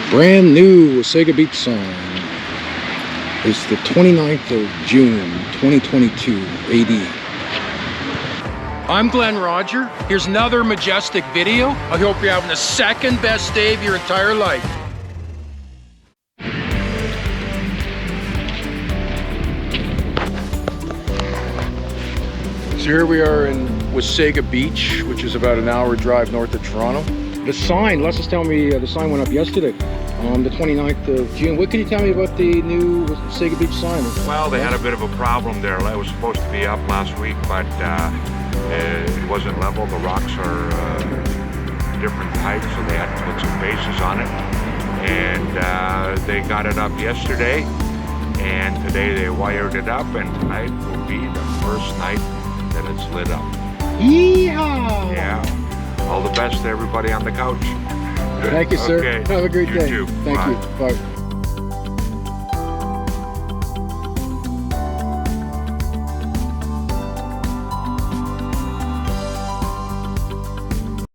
Brand new Wasaga Beach sign. It's the 29th of June, 2022 AD. I'm Glenn Roger. Here's another majestic video. I hope you're having the second best day of your entire life. So here we are in Wasaga Beach, which is about an hour drive north of Toronto. The sign, Les is telling me the sign went up yesterday, on the 29th of June. What can you tell me about the new Wasaga Beach sign? Well, they had a bit of a problem there. It was supposed to be up last week, but it wasn't level. The rocks are different heights, so they had to put some bases on it. And they got it up yesterday, and today they wired it up, and tonight will be the first night that it's lit up. Yeehaw! Yeah. All the best to everybody on the couch. Thank you, sir. Okay. Have a great day. You too. Thank Bye. you. Bye.